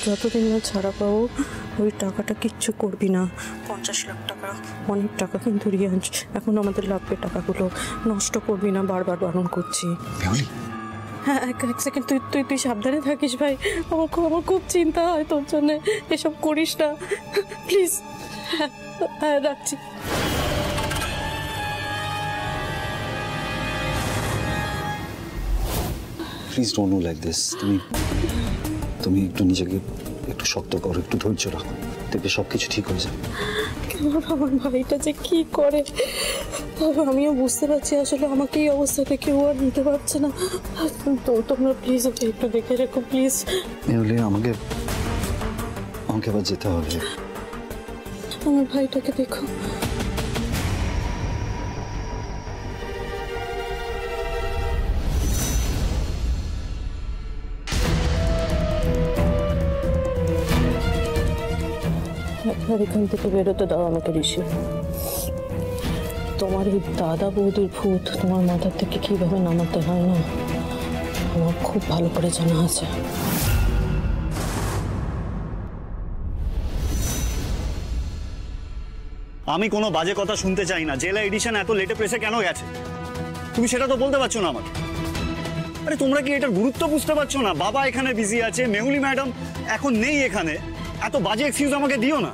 যতদিন না ছাড়া পাবো ওই টাকাটা কিচ্ছু করবি না। 50 লাখ টাকা অনেক টাকা কিন্তু রিয়াঞ্জ, এখন আমাদের লাগবে টাকাগুলো, নষ্ট করবি না, বারবার বারণ করছি। হ্যাঁ এক সেকেন্ড, তুই সাবধানে থাকিস ভাই, আমার খুব চিন্তা হয় তোর জন্য, এসব করিস না প্লিজ। হ্যাঁ রাখছি। Please don't do like this. তুমি একটু নিজেকে একটু শক্ত করো, একটু ধৈর্য রাখো, দেখবে সবকিছু ঠিক হয়ে যাবে। আমার ভাইটা যে কি করে আমিও বুঝতে পারছি, আসলে আমাকে এই অবস্থাতে কেউ আর নিতে পারছে না। তো তোমরা প্লিজ ওকে একটু দেখে রেখো প্লিজ। আমাকে আবার যেতে হবে। আমার ভাইটাকে দেখো। একবার এখান থেকে বেরোতে দাও আমাকে ঋষি। তোমার এই দাদা বৌদির ভূত তোমার মাথার থেকে কিভাবে নামাতে হয় না আমার খুব ভালো করে জানা আছে। আমি কোনো বাজে কথা শুনতে চাই না। জেলা এডিশন এত লেটে প্রেসে কেন গেছে তুমি সেটা তো বলতে পারছো না আমাকে। আরে তোমরা কি এটার গুরুত্ব বুঝতে পারছো না? বাবা এখানে বিজি আছে, মেহুলি ম্যাডাম এখন নেই এখানে, এত বাজে এক্সকিউজ আমাকে দিও না।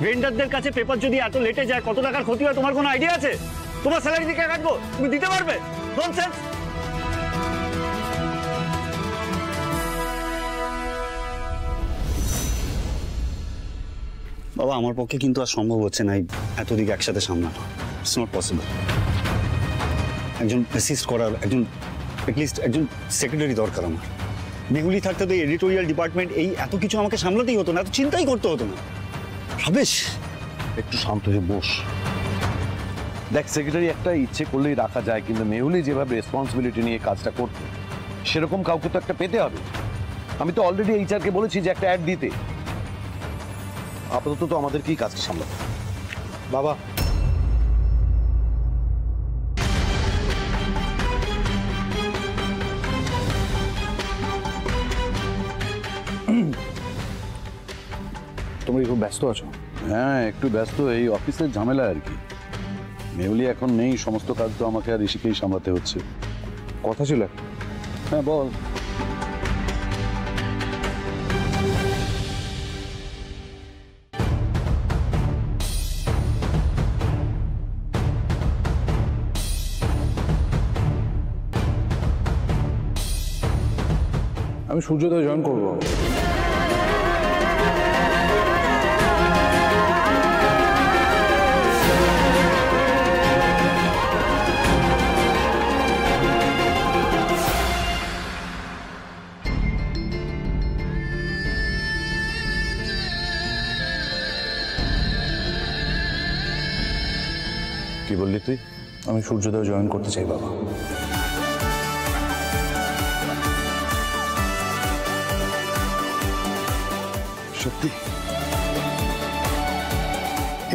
ভেন্ডারদের কাছে পেপার যদি এত লেটে যায় কত টাকার ক্ষতি হয় তোমার কোনো আইডিয়া আছে? তোমার স্যালারি দিকে কাটবো, তুমি দিতে পারবে? ননসেন্স। বাবা আমার পক্ষে কিন্তু আর সম্ভব হচ্ছে না এত দিক একসাথে সামলানো। It's not possible. একজন অ্যাসিস্ট করার অ্যাটলিস্ট একজন সেক্রেটারি দরকার আমার। মেহুলি থাকতে তো এডিটোরিয়াল ডিপার্টমেন্ট এই এত কিছু আমাকে সামলাতেই হতো না, এত চিন্তাই করতে হতো না। রমেশ একটু শান্ত হয়ে বস। দেখ সেক্রেটারি একটা ইচ্ছে করলেই রাখা যায়, কিন্তু মেহুলি যেভাবে রেসপন্সিবিলিটি নিয়ে কাজটা করতো সেরকম কাউকে তো একটা পেতে হবে। আমি তো অলরেডি এইচআরকে বলেছি যে একটা অ্যাড দিতে। আপাতত তো আমাদেরকেই কাজটা সামলাতে। বাবা তুমি খুব ব্যস্ত আছো? হ্যাঁ একটু ব্যস্ত, এই অফিসের ঝামেলা আর কি। মেহুলি এখন নেই, সমস্ত কাজ তো আমাকে আর ঋষিকেই সামলাতে হচ্ছে। কথা ছিল। হ্যাঁ বল। আমি সূর্যোদয় জয়েন করবো। কি বললি তুই? আমি সূর্যোদয় জয়েন করতে চাই বাবা। সত্যি?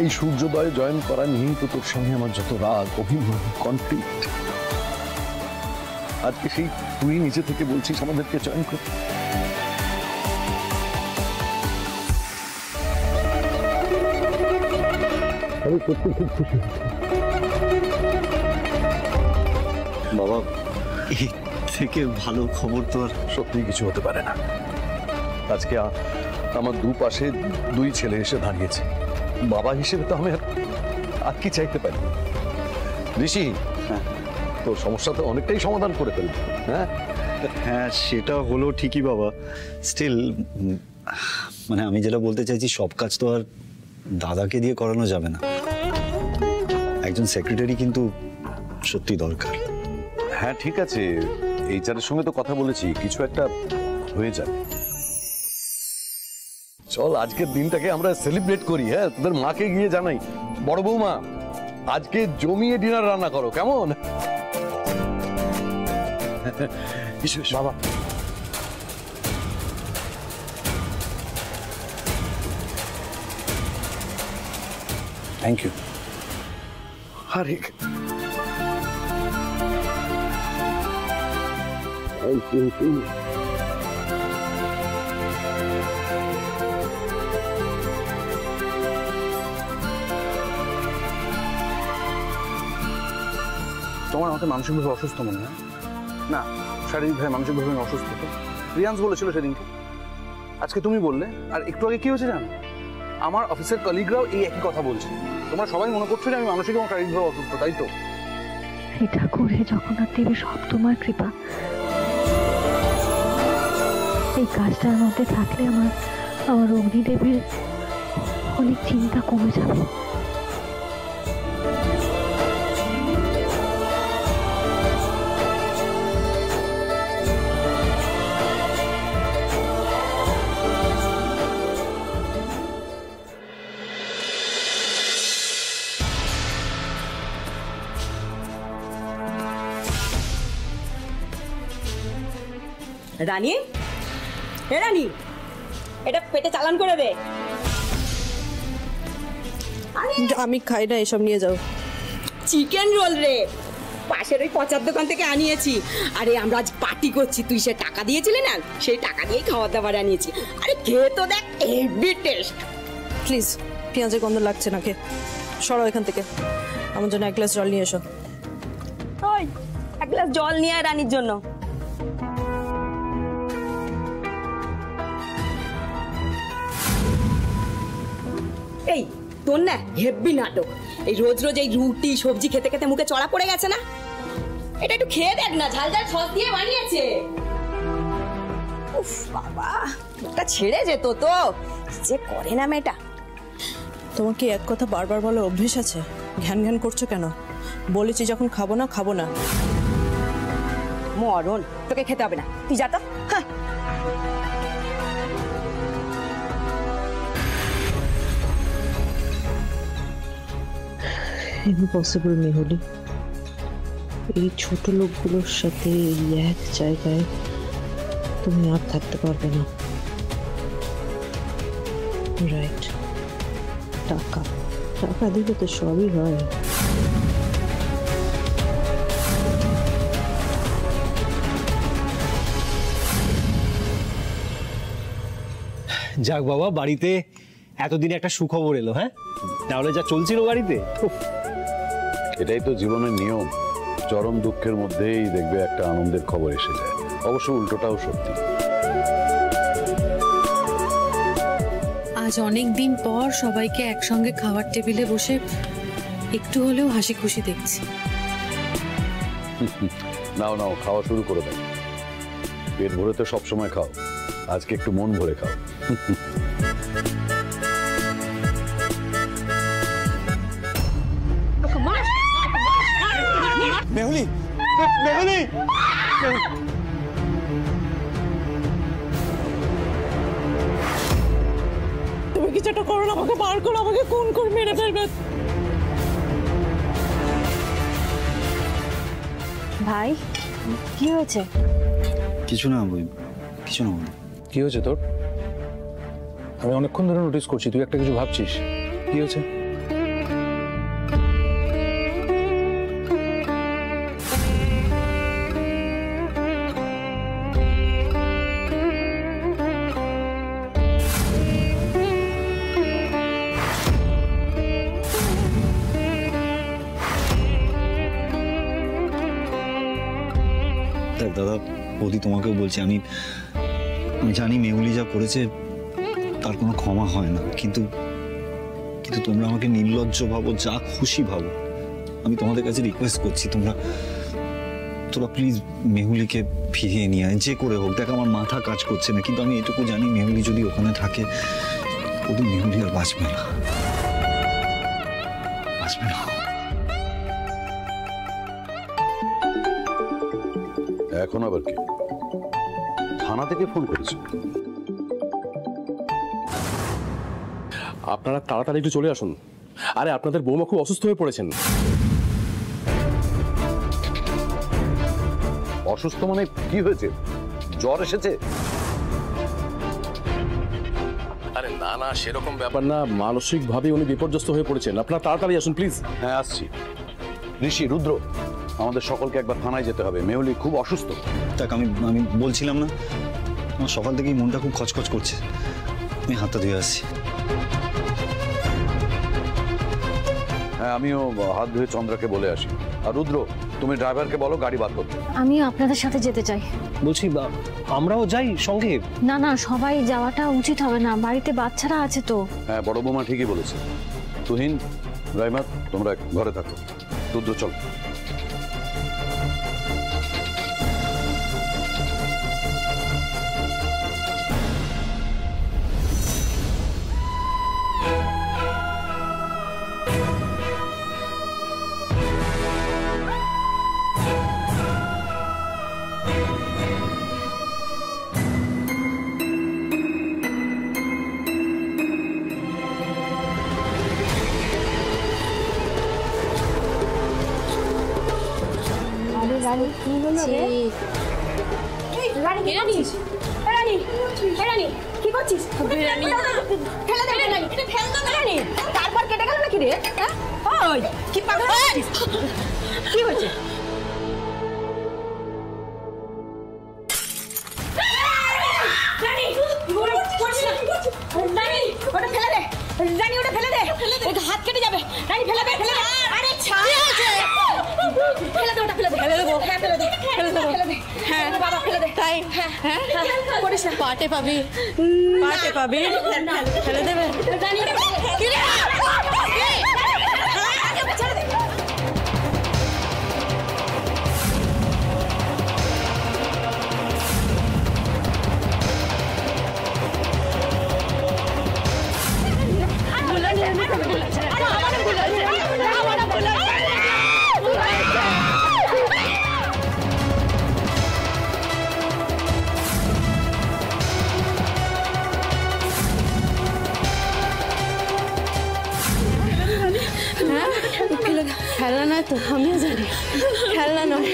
এই সূর্যোদয় জয়েন করা নিয়েই তো তোর সঙ্গে আমার যত রাগ, অভিমান, কনফ্লিক্ট। আজকে সেই তুই নিজে থেকে বলছিস আমাদেরকে জয়েন করতে। আমি সত্যি খুব খুশি। বাবা এর থেকে ভালো খবর তো আর সত্যি কিছু হতে পারে না। আজকে আমার দুপাশে দুই ছেলে এসে দাঁড়িয়েছে। বাবা হিসেবে তো আমি আর কি চাইতে পারি? ঋষি, তোর সমস্যা তো অনেকটাই সমাধান করে ফেলবে। হ্যাঁ হ্যাঁ সেটা হলো ঠিকই বাবা, স্টিল মানে আমি যেটা বলতে চাইছি সব কাজ তো আর দাদাকে দিয়ে করানো যাবে না। একজন সেক্রেটারি কিন্তু সত্যি দরকার। হ্যাঁ ঠিক আছে, এইচআরের সঙ্গে তো কথা বলেছি, কিছু একটা হয়ে যাবে। চল আজকের দিনটাকে আমরা সেলিব্রেট করি। হ্যাঁ তোদের মাকে গিয়ে জানাই, বড় বৌমা আজকে জমিয়ে ডিনার রান্না করো, কেমন? বাবা থ্যাংক ইউ। আরে থ্যাংক ইউ। তোমার আমাকে মানসিকভাবে অসুস্থ মনে হয় না? শারীরিকভাবে মানসিকভাবে আমি অসুস্থ তো। রিয়ান্স বলেছিল সেদিনকে, আজকে তুমি বললে, আর একটু আগে কি হয়েছে জানো? আমার অফিসের কলিগরাও এই একই কথা বলছে। তোমরা সবাই মনে করছো যে আমি মানসিক এবং শারীরিকভাবে অসুস্থ, তাই তো? হে ঠাকুর, হে জগন্নাথ দেবী, সব তোমার কৃপা। এই কাজটার মধ্যে থাকলে আমার অগ্নিদেবীর অনেক চিন্তা কমে যাবে। রানী, হে রানী, এটা পেটে চালান করে দে। আমি খাই না, এসব নিয়ে যাও। চিকেন রোল রে, পাশের ওই পচার দোকান থেকে আনিয়েছি। আরে আমরা আজ পার্টি করছি, তুই সে টাকা দিয়েছিলি না, সেই টাকা দিয়েই খাবার দাবার আনিয়েছি। আরে খেয়ে তো দেখ, হেভি টেস্ট। প্লিজ, পেঁয়াজের গন্ধ লাগছে না, খেয়ে সরো এখান থেকে। আমার জন্য এক গ্লাস জল নিয়ে এসো। ওই এক গ্লাস জল নিয়ে আয় রানীর জন্য। এই তোর না হেভি নাটক। এই রোজ রোজ এই রুটি সবজি খেতে খেতে মুখে চড়া পড়ে গেছে না? এটা একটু খেয়ে দেখ না, ঝাল ঝাল সস দিয়ে বানিয়েছে। উফ বাবা, এটা ছেড়ে যেত তো, যে করে না মেয়েটা। তোমার কি এক কথা বারবার বলে অভ্যেস আছে? ঘ্যান ঘ্যান করছো কেন? বলেছি যখন খাবো না, খাবো না। মরণ, তোকে খেতে হবে না, তুই যা তো। হ্যাঁ, ইম্পসিবল মেহুলি, এই ছোট লোকগুলোর সাথে এই এক জায়গায় তুমি আর থাকতে পারবে না। রাইট, টাকা টাকা দিলে তো সবই হয়। যাক বাবা, বাড়িতে এতদিনে একটা সুখবর এলো। হ্যাঁ, তাহলে যা চলছিল বাড়িতে, এটাই তো জীবনের নিয়ম। চরম দুঃখের মধ্যেই দেখবে একটা আনন্দের খবর এসে যায়। অবশ্য উল্টোটাও সত্যি। আজ অনেক দিন পর সবাইকে একসঙ্গে খাওয়ার টেবিলে বসে একটু হলেও হাসি খুশি দেখছি। নাও নাও, খাওয়া শুরু করে দাও। পেট ভরে তো সবসময় খাও, আজকে একটু মন ভরে খাও। মেহুলি, মেহুলি, তুমি কিছু একটা করো না, আমাকে বার করো, আমাকে খুন করে মেরে ফেলবে। ভাই, কি হয়েছে? কিছু না বই, কিছু না বই। কি হয়েছে তোর? আমি অনেকক্ষণ ধরে নোটিস করছি তুই একটা কিছু ভাবছিস। কি হয়েছে? দেখ দাদা, বৌদি তোমাকেও বলছি, আমি জানি মেহুলি যা করেছে তার কোনো ক্ষমা হয় না, কিন্তু তোমরা আমাকে নির্লজ্জ ভাবো, যা খুশি ভাবো, আমি তোমাদের কাছে রিকোয়েস্ট করছি, তোমরা প্লিজ মেহুলিকে ফিরিয়ে নিয়ে আয়, যে করে হোক। দেখ, আমার মাথা কাজ করছে না, কিন্তু আমি এটুকু জানি মেহুলি যদি ওখানে থাকে, ওদের মেহুলি আর বাঁচবে না, বাঁচবে না। এখন আবার কি? থানা থেকে ফোন করেছে? আপনারা তাড়াতাড়ি একটু চলে আসুন। আরে আপনাদের বৌমা খুব অসুস্থ হয়ে পড়েছেন। অসুস্থ মানে কি হয়েছে? জ্বর এসেছে? আরে না না, সেরকম ব্যাপার না, মানসিকভাবে উনি বিপর্যস্ত হয়ে পড়েছেন। আপনারা তাড়াতাড়ি আসুন প্লিজ। হ্যাঁ, আসছি। ঋষি, রুদ্র, আমাদের সকলকে একবার থানায় যেতে হবে, মেহুলি খুব অসুস্থ। দেখ, আমি বলছিলাম না, আমার সকাল থেকেই মনটা খুব খচখচ করছে, আমি হাতটা ধুয়ে আসছি। হ্যাঁ, আমিও হাত ধুয়ে চন্দ্রাকে বলে আসি। আর রুদ্র, তুমি ড্রাইভারকে বলো গাড়ি বার করতে। আমি আপনাদের সাথে যেতে চাই। বলছি আমরাও যাই সঙ্গে? না না, সবাই যাওয়াটা উচিত হবে না, বাড়িতে বাচ্চারা আছে তো। হ্যাঁ, বড় বৌমা ঠিকই বলেছে। তুহিন, রাইমা, তোমরা ঘরে থাকো। রুদ্র চল। রানী কি হলো রে? রানী কি করছিস? রানী, রানী কি করছিস? রানী ফেলে দে রানী, এটা ফেল দাও রানী। তারপর কেটে গেল নাকি রে? হ্যাঁ ওই কি পাগল হয়েছিস? কি হয়েছে? রানী ওটা করছিস না। রানী ওটা ফেলে দে। রানী ওটা ফেলে দে, ওটা হাত কেটে যাবে। রানী ফেলে দে, ফেলে দে। আরে ছাড় আছে, ফেলে দে ওটা, ফেলে দে। ফেলে দেবো, হ্যাঁ ফেলে দে, ফেলে দে, ফেলে দে। হ্যাঁ বাবা ফেলে দে। তাই হ্যাঁ হ্যাঁ করিস না, পাটে পাবি, পাটে পাবি। ফেলে দেবে রানী। কি রে? ছেড়ে দে। খেলনা নয় তো, আমিও জানি খেলনা নয়।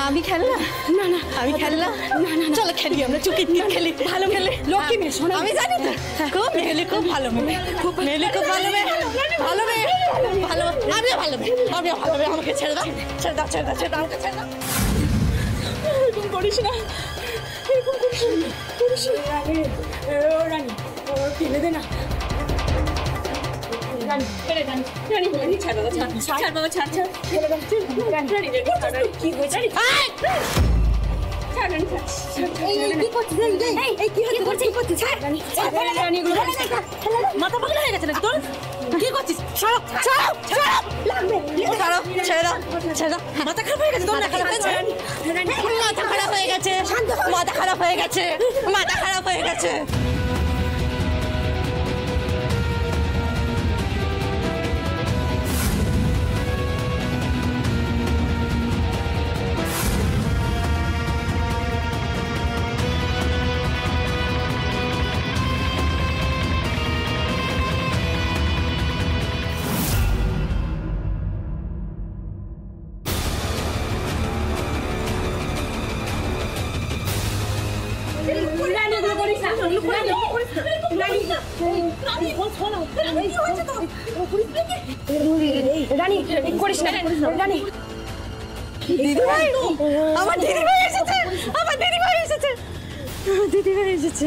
আমি খেলনা? না না আমি খেলনা। না না চলো খেলি, আমরা চুকিট খেলি। ভালো খেলে লক্ষ্মী মেয়ে, শোনো আমি জানি তো, খুব মেয়ে, খুব ভালো মেয়ে, খুব মেয়ে, খুব ভালো মেয়ে, ভালো মেয়ে, ভালো। আমিও ভালো মেয়ে, আমিও ভালো মেয়ে। আমাকে ছেড়ে দাও, ছেড়ে দাও, ছেড়ে দাও, ছেড়ে দাও, আমাকে ছেড়ে দাও। এরকম করিস না, এরকম করিস না, করিস না। রানী ফেলে দে না। রানী ফেলে রানী, রানী রানী ছাড় বাবা, ছাড় ছাড় বাবা, ছাড় ছাড়। ফেলে দাও রানী, রানী রানী কি হয়েছে? ছাড় রানী, ছাড়। এই কি করছিস? এই কি হচ্ছে? কি করছিস? ছাড় রানী, ছাড় রানী। এগুলো মাথা পাগল হয়ে গেছে নাকি তোর? কি করছিস? ছাড়ো, ছাড়ো, ছাড়ো, লাগবে। ছাড়ো, ছেড়ে দাও, ছেড়ে দাও। মাথা খারাপ হয়ে গেছে তোর? না খারাপ হয়েছে? মাথা খারাপ হয়ে গেছে, মাথা খারাপ হয়ে গেছে, মাথা খারাপ হয়ে গেছে। রানী করিস না, রানী। দিদিভাই, আমার দিদিভাই এসেছে, আমার দিদিভাই এসেছে, আমার দিদিভাই এসেছে।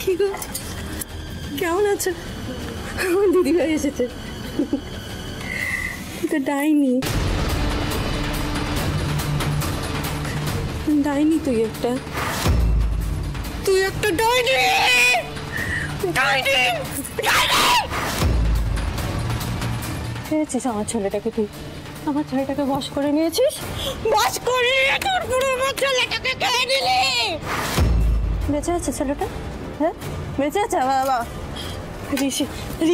কি গো, কেমন আছো? আমার দিদিভাই এসেছে। তো ডাইনি, ডাইনি তুই একটা, তুই একটা ডাইনি, ডাইনি, ডাইনি। পেয়েছিস আমার ছেলেটাকে, তুই আমার ছেলেটাকে বশ করে নিয়েছিস, বশ করে নিয়ে তোর পুরো আমার ছেলেটাকে খেয়ে নিলি। বেঁচে আছে ছেলেটা? হ্যাঁ বেঁচে আছে বাবা? ঋষি,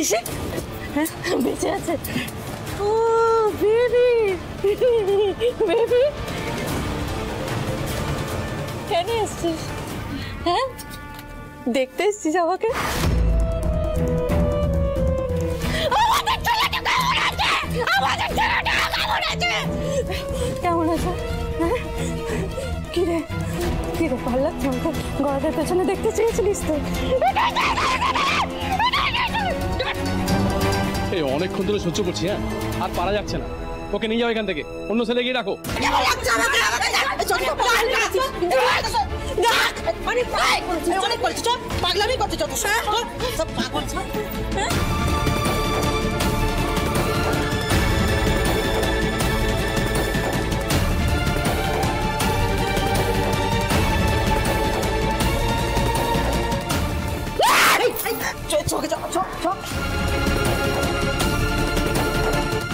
ঋষি হ্যাঁ বেঁচে আছে। ও বেবি, বেবি কেন এসছিস? হ্যাঁ দেখতে এসছিস আমাকে? কেমন আছে? কি রে, কি রে, ভালো লাগছে আমাকে? গলাটার পেছনে দেখতে চেয়েছিলিস তো? এই অনেকক্ষণ ধরে সহ্য করছি, হ্যাঁ আর পারা যাচ্ছে না। ওকে নিয়ে যাও এখান থেকে, অন্য ছেলে গিয়ে রাখো। পাগলামি করছে যত সব পাগল।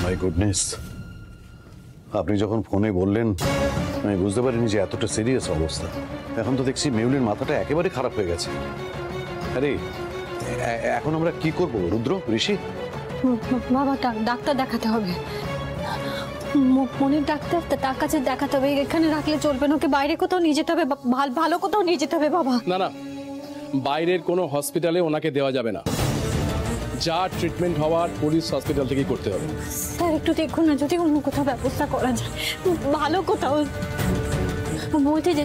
মাই গুডনেস, আপনি যখন ফোনে বললেন আমি বুঝতে পারিনি যে এতটা সিরিয়াস অবস্থা। এখন তো দেখছি মেহুলির মাথাটা একেবারে খারাপ হয়ে গেছে। আরে এখন আমরা কি করব রুদ্র, ঋষি? বাবা ডাক্তার দেখাতে হবে, মনের ডাক্তার, তার কাছে দেখাতে হবে। এখানে রাখলে চলবে না, ওকে বাইরে কোথাও নিয়ে যেতে হবে, ভালো কোথাও নিয়ে যেতে হবে বাবা। না না, বাইরের কোনো হসপিটালে ওনাকে দেওয়া যাবে না, যা ট্রিটমেন্ট হওয়ার পুলিশ হসপিটাল থেকেই করতে হবে। স্যার একটু দেখুন না, যদি অন্য কোথাও ব্যবস্থা করা যায়, ভালো কোথাও। বলতে যে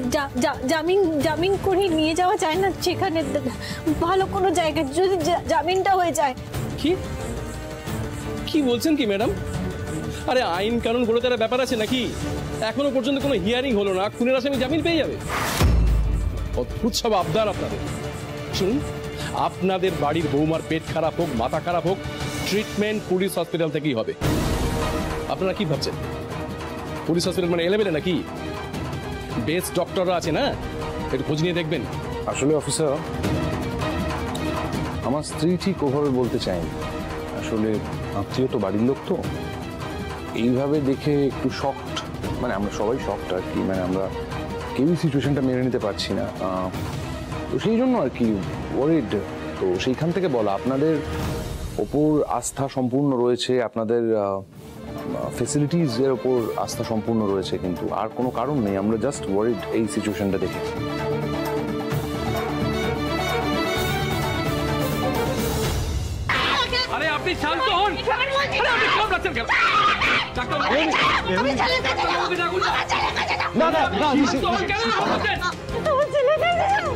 জামিন করে নিয়ে যাওয়া যায় না সেখানে, ভালো কোনো জায়গায় যদি জামিনটা হয়ে যায়। কি বলছেন কি ম্যাডাম? আরে আইন কানুন বলে তার ব্যাপার আছে নাকি? এখনো পর্যন্ত কোনো হিয়ারিং হলো না, খুনের আসামি জামিন পেয়ে যাবে? অদ্ভুত সব আবদার আপনাদের। শুনুন, আপনাদের বাড়ির বৌমার পেট খারাপ হোক, মাথা খারাপ হোক, ট্রিটমেন্ট পুলিশ হসপিটাল থেকেই হবে। আপনারা কি ভাবছেন পুলিশ হসপিটাল মানে এলেবেলে নাকি? বেস্ট ডক্টররা আছে না, একটু খোঁজ নিয়ে দেখবেন। আসলে অফিসার, আমার স্ত্রী ঠিক ওভাবে বলতে চায়নি। আসলে আত্মীয় তো বাড়ির লোক, তো এইভাবে দেখে একটু শকড, মানে আমরা সবাই শকড আর কি, মানে আমরা কেউই সিচুয়েশনটা মেনে নিতে পারছি না। তো সেই জন্য আর কি ওয়ারিড। তো সেইখান থেকে বলা, আপনাদের ওপর আস্থা সম্পূর্ণ রয়েছে, আপনাদের ফেসিলিটিস এর ওপর আস্থা সম্পূর্ণ রয়েছে, কিন্তু আর কোনো কারণ নেই, আমরা জাস্ট ওয়ারিড এই সিচুয়েশনটা দেখে। আরে আপনি শান্ত হন, আরে আপনি কম রাখছেন কেন? ডাক্তার আমি চলে যেতে যাব, না না না, শান্ত হন কেন? তুমি চলে যেতে যাও,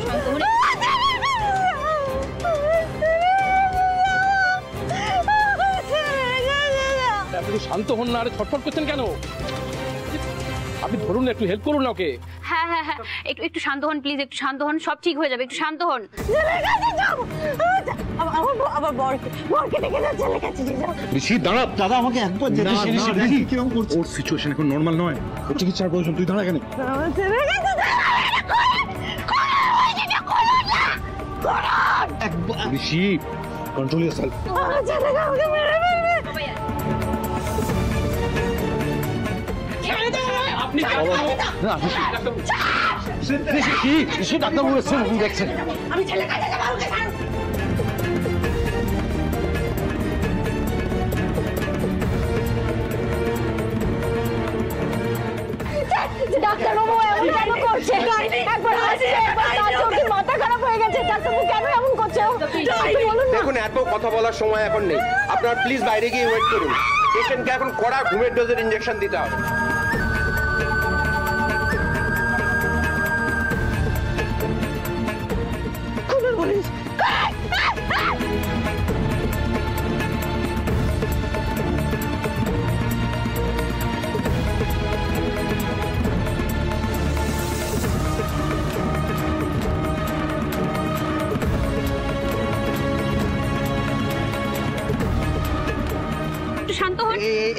আপনি শান্ত হন না, আরে ছটফট করছেন কেন? আপনি ধরুন, একটু হেল্প করুন ওকে। হ্যাঁ হ্যাঁ হ্যাঁ, একটু শান্ত হন প্লিজ, একটু শান্ত হন, সব ঠিক হয়ে যাবে, একটু শান্ত হন। আমার বরকে দেখে না, চলে গেছে। ঋষি দাঁড়া, দাদা আমাকে একবার যেতে ঋষি কিরকম করছে? ওর সিচুয়েশন এখন নর্মাল নয়, ওর চিকিৎসার প্রয়োজন। তুই দাঁড়া কেন? ঋষি কন্ট্রোল ইয়োরসেলফ। আপনি ডাক্তার বলেছেন, আপনি দেখছেন। আমি ছেলে কাছে যাবো। ডাক্তার বাবু এমন কেন করছে? একবার হাসছে, একবার তার চোখে মাথা খারাপ হয়ে গেছে। ডাক্তার বাবু কেন এমন করছে? দেখুন, এত কথা বলার সময় এখন নেই, আপনার প্লিজ বাইরে গিয়ে ওয়েট করুন। পেশেন্টকে এখন কড়া ঘুমের ডোজের ইনজেকশন দিতে হবে।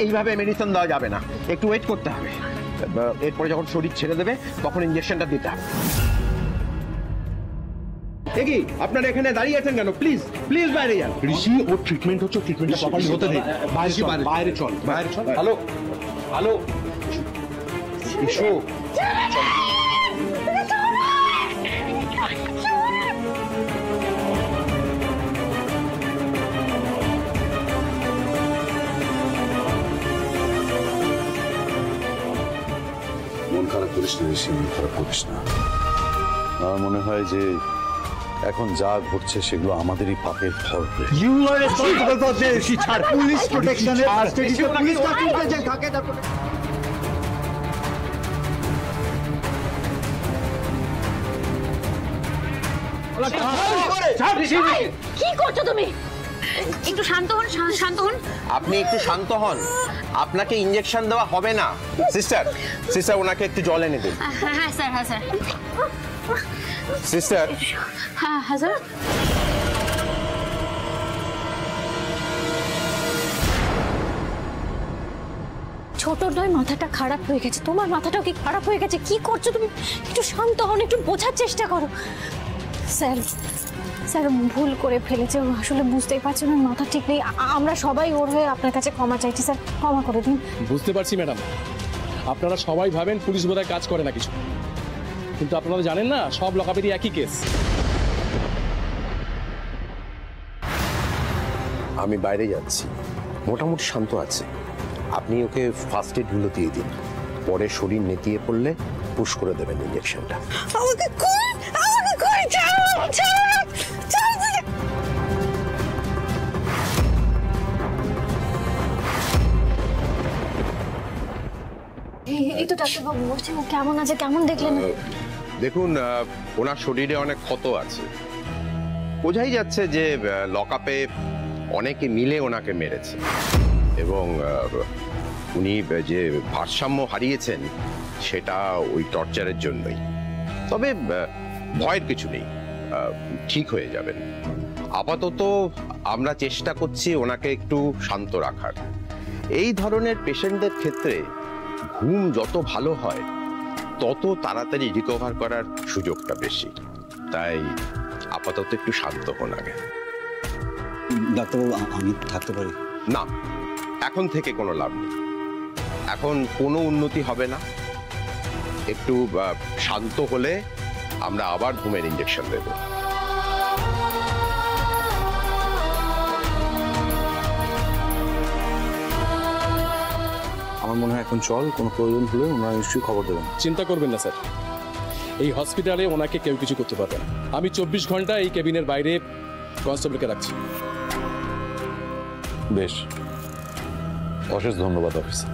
এইভাবে মেডিসিন দেওয়া যাবে না, একটু ওয়েট করতে হবে। এরপরে যখন শরীর ছেড়ে দেবে তখন ইনজেকশনটা দিতে হবে। কি আপনারা এখানে দাঁড়িয়ে আছেন কেন? প্লিজ প্লিজ বাইরে যান। ঋষি, ওর ট্রিটমেন্ট হচ্ছে, ট্রিটমেন্টটা প্রপারলি হতে দে। বাইরে চল, বাইরে চল। হ্যালো হ্যালো, এসো। মন খারাপ করিস না ঋষি, মন খারাপ করিস না। আমার মনে হয় যে এখন যা ঘটছে সেগুলো আমাদেরই পাপের ফল। You are responsible for this. ছাড়, পুলিশ প্রোটেকশনের কাস্টডিতে পুলিশ কাস্টডিতে যে থাকে তা কি করছো তুমি? একটু শান্ত হন, শান্ত হন। আপনি একটু শান্ত হন, আপনাকে ইনজেকশন দেওয়া হবে না। সিস্টার সিস্টার ওনাকে একটু জল এনে দিন। হ্যাঁ হ্যাঁ স্যার, হ্যাঁ স্যার। সিস্টার। হ্যাঁ হ্যাঁ স্যার। ছোট নয়, মাথাটা খারাপ হয়ে গেছে। তোমার মাথাটাও কি খারাপ হয়ে গেছে? কি করছো তুমি? একটু শান্ত হন, একটু বোঝার চেষ্টা করো। স্যার স্যার ভুল করে ফেলেছে, ও আসলে বুঝতেই পারছে না, মাথা ঠিক নেই। আমরা সবাই ওর হয়ে আপনার কাছে ক্ষমা চাইছি স্যার, ক্ষমা করে দিন। বুঝতে পারছি ম্যাডাম, আপনারা সবাই ভাবেন পুলিশ বোধহয় কাজ করে না কিছু, কিন্তু আপনারা জানেন না সব লকাপেরই একই কেস। আমি বাইরে যাচ্ছি, মোটামুটি শান্ত আছে। আপনি ওকে ফার্স্ট এডগুলো দিয়ে দিন, পরে শরীর নেতিয়ে পড়লে পুশ করে দেবেন ইঞ্জেকশনটা। আমাকে কই, আমাকে কই, ছাড়ো, ছাড়ো, ছাড়ো। এই তো ডাক্তারবাবু বলছেন ও কেমন আছে, কেমন দেখলেন? দেখুন, ওনার শরীরে অনেক ক্ষত আছে, বোঝাই যাচ্ছে যে লকআপে অনেকে মিলে ওনাকে মেরেছে, এবং উনি যে ভারসাম্য হারিয়েছেন সেটা ওই টর্চারের জন্যই। তবে ভয়ের কিছু নেই, ঠিক হয়ে যাবেন। আপাতত আমরা চেষ্টা করছি ওনাকে একটু শান্ত রাখার। এই ধরনের পেশেন্টদের ক্ষেত্রে ঘুম যত ভালো হয় তত তাড়াতাড়ি রিকভার করার সুযোগটা বেশি, তাই আপাতত একটু শান্ত হন আগে। ডাক্তারবাবু আমি থাকতে পারি? না, এখন থেকে কোনো লাভ নেই, এখন কোনো উন্নতি হবে না। একটু শান্ত হলে আমরা আবার ঘুমের ইঞ্জেকশন দেব। আমার মনে হয় এখন চল, কোনো প্রয়োজন হলে ওনারা নিশ্চয়ই খবর দেবেন। চিন্তা করবেন না স্যার, এই হসপিটালে ওনাকে কেউ কিছু করতে পারবে না। আমি 24 ঘন্টা এই কেবিনের বাইরে কনস্টেবলকে রাখছি। বেশ, অশেষ ধন্যবাদ অফিসার।